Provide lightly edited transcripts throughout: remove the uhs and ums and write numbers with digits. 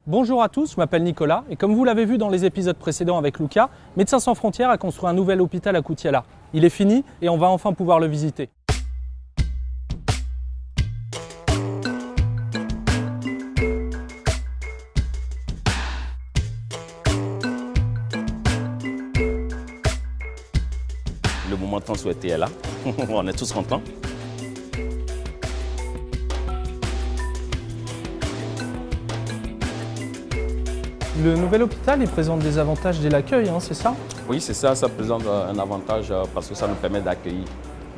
Bonjour à tous, je m'appelle Nicolas et comme vous l'avez vu dans les épisodes précédents avec Luca, Médecins sans frontières a construit un nouvel hôpital à Koutiala. Il est fini et on va enfin pouvoir le visiter. Le moment tant souhaité est là, on est tous contents. Le nouvel hôpital, il présente des avantages dès l'accueil, c'est ça? Oui, c'est ça, ça présente un avantage parce que ça nous permet d'accueillir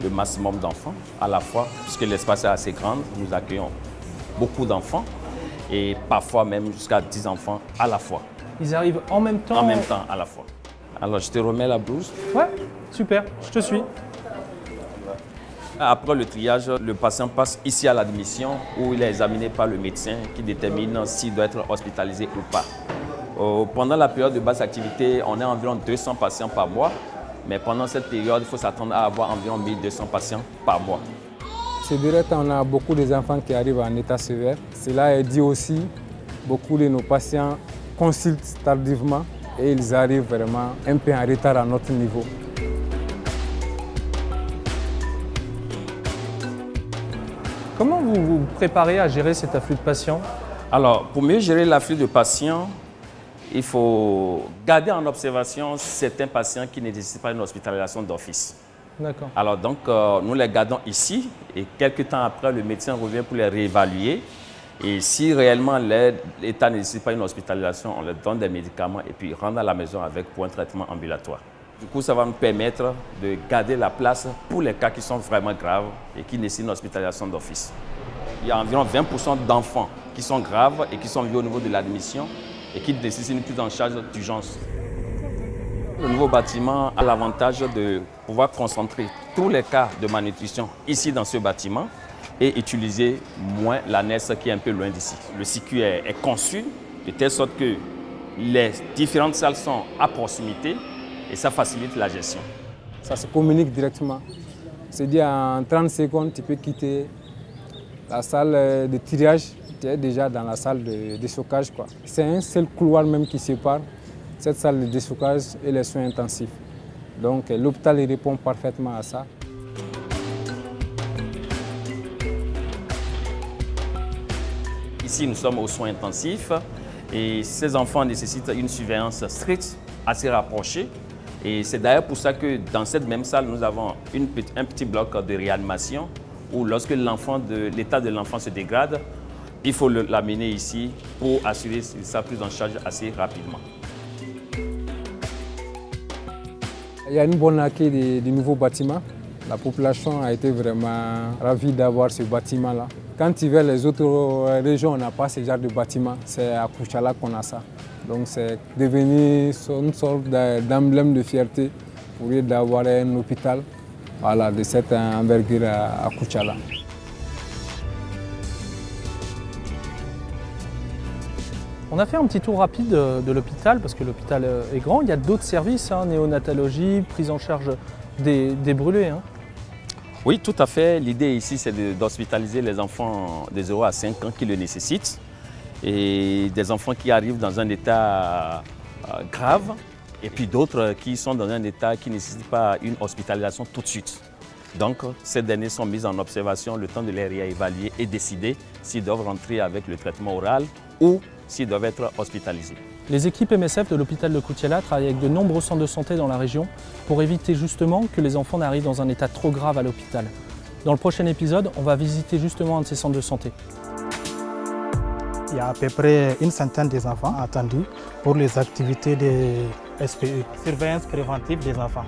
le maximum d'enfants à la fois, puisque l'espace est assez grand, nous accueillons beaucoup d'enfants et parfois même jusqu'à 10 enfants à la fois. Ils arrivent en même temps? En même temps, à la fois. Alors, je te remets la blouse. Ouais, super, je te suis. Après le triage, le patient passe ici à l'admission où il est examiné par le médecin qui détermine s'il doit être hospitalisé ou pas. Pendant la période de basse activité, on est environ 200 patients par mois. Mais pendant cette période, il faut s'attendre à avoir environ 1200 patients par mois. Ces derniers temps, on a beaucoup d'enfants qui arrivent en état sévère. Cela est dit aussi, beaucoup de nos patients consultent tardivement et ils arrivent vraiment un peu en retard à notre niveau. Comment vous vous préparez à gérer cet afflux de patients? Alors, pour mieux gérer l'afflux de patients, il faut garder en observation certains patients qui ne nécessitent pas une hospitalisation d'office. D'accord. Alors donc, nous les gardons ici et quelques temps après, le médecin revient pour les réévaluer. Et si réellement l'état ne nécessite pas une hospitalisation, on leur donne des médicaments et puis rentre à la maison avec pour un traitement ambulatoire. Du coup, ça va nous permettre de garder la place pour les cas qui sont vraiment graves et qui nécessitent une hospitalisation d'office. Il y a environ 20% d'enfants qui sont graves et qui sont vus au niveau de l'admission et qui nécessitent une prise en charge d'urgence. Le nouveau bâtiment a l'avantage de pouvoir concentrer tous les cas de malnutrition ici dans ce bâtiment et utiliser moins l'ANES qui est un peu loin d'ici. Le circuit est conçu de telle sorte que les différentes salles sont à proximité et ça facilite la gestion. Ça se communique directement. C'est-à-dire en 30 secondes, tu peux quitter la salle de tirage, tu es déjà dans la salle de déstockage. C'est un seul couloir même qui sépare cette salle de déstockage et les soins intensifs. Donc l'hôpital répond parfaitement à ça. Ici, nous sommes aux soins intensifs et ces enfants nécessitent une surveillance stricte, assez rapprochée. Et c'est d'ailleurs pour ça que dans cette même salle, nous avons un petit bloc de réanimation où lorsque l'état de l'enfant se dégrade, il faut l'amener ici pour assurer sa prise en charge assez rapidement. Il y a une bonne accueil du nouveau bâtiment. La population a été vraiment ravie d'avoir ce bâtiment-là. Quand tu vas les autres régions, on n'a pas ce genre de bâtiment. C'est à Koutiala qu'on a ça. Donc c'est devenu une sorte d'emblème de fierté pour eux d'avoir un hôpital de cette envergure à Koutiala. On a fait un petit tour rapide de l'hôpital parce que l'hôpital est grand. Il y a d'autres services, néonatologie, prise en charge des brûlés. Oui, tout à fait. L'idée ici, c'est d'hospitaliser les enfants de 0 à 5 ans qui le nécessitent et des enfants qui arrivent dans un état grave et puis d'autres qui sont dans un état qui ne nécessite pas une hospitalisation tout de suite. Donc, ces derniers sont mis en observation le temps de les réévaluer et décider s'ils doivent rentrer avec le traitement oral ou s'ils doivent être hospitalisés. Les équipes MSF de l'hôpital de Koutiala travaillent avec de nombreux centres de santé dans la région pour éviter justement que les enfants n'arrivent dans un état trop grave à l'hôpital. Dans le prochain épisode, on va visiter justement un de ces centres de santé. Il y a à peu près une centaine d'enfants attendus pour les activités de SPE, surveillance préventive des enfants.